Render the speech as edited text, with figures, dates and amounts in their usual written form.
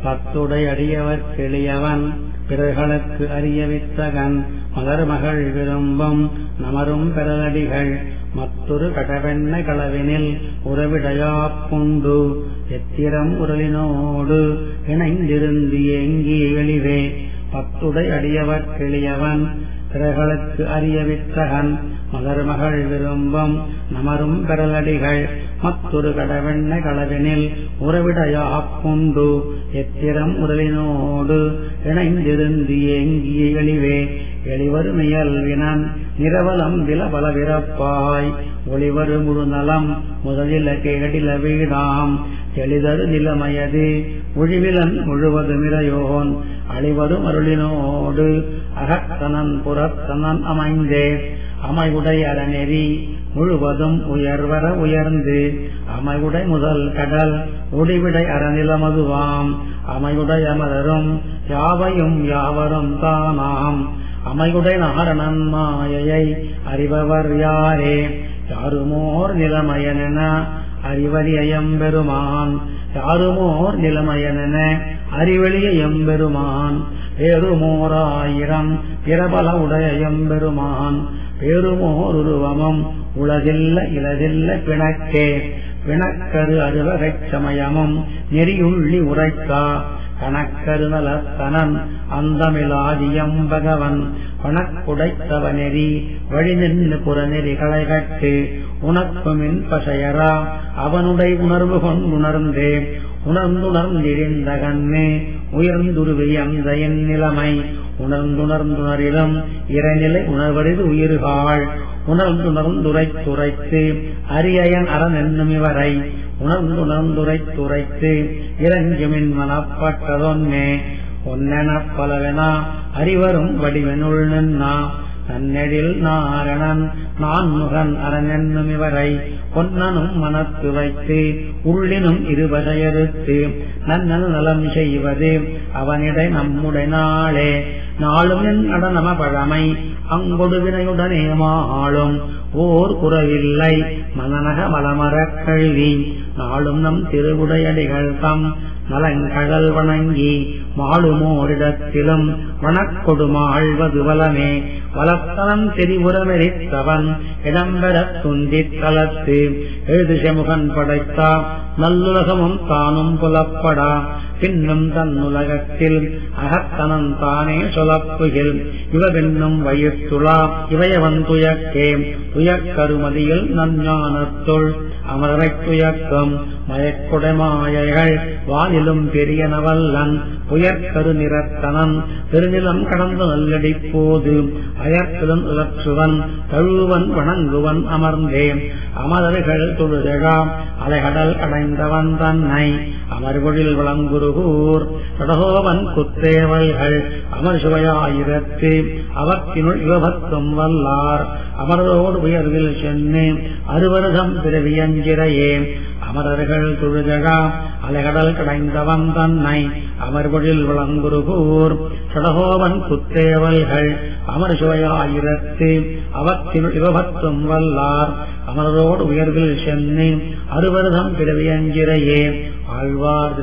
பத்துடை அடியவர் எளியவன் பிறர்களுக்கு அறிய வித்தகன் மலர்மகள் விரும்பும் நமரும் பெறலடிகள் மற்றொரு கடவெண்ண களவினில் உறவிடையாப்புண்டு எத்திரம் உரலினோடு இணைந்திருந்து ஏங்கி எளிவே. பத்துடை அடியவர் எளியவன் பிறர்களுக்கு அறிய வித்தகன் மலர்மகள் விரும்பும் நமரும் பெறலடிகள் மற்றொரு கடவெண்ண களவினில் உறவிடையாப்புண்டு எத்திரம் உரலினோடு இணைந்திருந்து ஏங்கிய எளிவே. எளிவரு மியல்வினன் நிரவலம் விலபல விரப்பாய் ஒளிவரு முழுநலம் முதலில கேடில வீடாம் எளிதரு நிலமயது ஒழிவிலன் முழுவதுமிரையோன் அழிவரும் அருளினோடு அகத்தனன் புறத்தனன் அமைந்தே. அமைவுடை அறநெறி முழுவதும் உயர்வர உயர்ந்து அமைவுடை முதல் கடல் ஒடிவிடை அறநிலமதுவாம் அமைவுடை அமரரும் யாவையும் யாவரும் தானாம் அமைவுடை நாரணன் மாயையை அறிபவர் யாரே. யாருமோர் நிலமயனென அறிவறி எம்பெருமான் யாருமோர் நிலமயனென அறிவெளிய எம்பெருமான் பேருமோராயிரம் பிரபல உடைய எம்பெருமான் பேருமோர் உருவமும் உலகில்ல இலதில்ல பிணக்கே. பிணக்கரு அறுவகைச் சமயமும் நெறியுள்ளி உரைக்கா கணக்கரு நலத்தனன் அந்தமிலாதியம் பகவன் பணக்குடைத்தவ நெறி வழி நின்று புறநெறி களைகட்டு உனக்குமின் பசையரா அவனுடைய உணர்வு கொண்டுணர்ந்தே. உணர்ந்துணர்ந்திருந்த கண்ணே உயர்ந்துருவி அந்த என் நிலைமை உணர்ந்துணர்ந்துணரிலும் இறைநிலை உணர்வரிது உயிர்காள் உணர்ந்துணர்ந்துரைத்துரைத்து அரியயன் அரண் என்னும் இவரை உணர்ந்துணர்ந்துரைத்துரைத்து இறங்குமின் மனப்பட்டதொன்னே. ஒன்னெனப் பலவெனா அறிவரும் வடிவெனுள் நின்னா நன்னெடில் நாரணன் நான் முகன் அரணென்னும் இவரை பொன்னனும் மனத்து வைத்து உள்ளினும் இருவகையறுத்து நன்னல் நலம் செய்வது அவனிடை நம்முடைய நாளே. நாளும் என் நடனம பழமை அங்கொடு வினையுடனே மாளும் ஓர் குறவில்லை மனநக மலமரக் கல்வி நாளும் நம் திருவுடையடிகள் தம் நலங்கடல் வணங்கி மாளுமோரிடத்திலும் வனக்கொடுமாழ்வது வலமே. வலத்தனம் தெரிவுறமெரித்தவன் இடம்பெறத் துந்தித் தளத்து எழுதுசமுகன் படைத்தா நல்லுலகமும் தானும் புலப்படா பின்னும் தன்னுலகத்தில் அகத்தனன் தானே சொலப்புகில் இவவென்னும் வயிற்றுலா இவையவன் துயக்கே. துயக்கருமதியில் நஞ்ஞானத்துள் அமரரைத் துயக்கம் மயக்குடை மாயைகள் வானிலும் பெரியனவல்லன் உயர்கரு நிறத்தனன் திருநிலம் கடந்து நல்லடிப்போது அயற்குதன் உலற்றுவன் தழுவன் வணங்குவன் அமர்ந்தே. அமரர்கள் தொழுதழாம் அலைகடல் அடைந்தவன் தன்னை அமர்கொழில் வளங்குருகூர் கடகோவன் குத்தேவல்கள் அமர் சுவையாயிரத்து அவற்றினுள் இவபத்தும் வல்லார் அமரோடு உயர்வில் சென்னு அறுவருதம் பிறவியஞ்சிறையே. அமரர்கள் தொழுதழா அலைகடல் கடைந்தவன் தன்னை அமர்கொழில் வளங்குருகூர் கடகோவன் குத்தேவல்கள் அமர் சுவையாயிரத்து அவற்றினுள் இவபத்தும் வல்லார் அமரோடு உயர்வில் சென்னு அறுவருதம் பிறவியஞ்சிறையே. ஆழ்வார்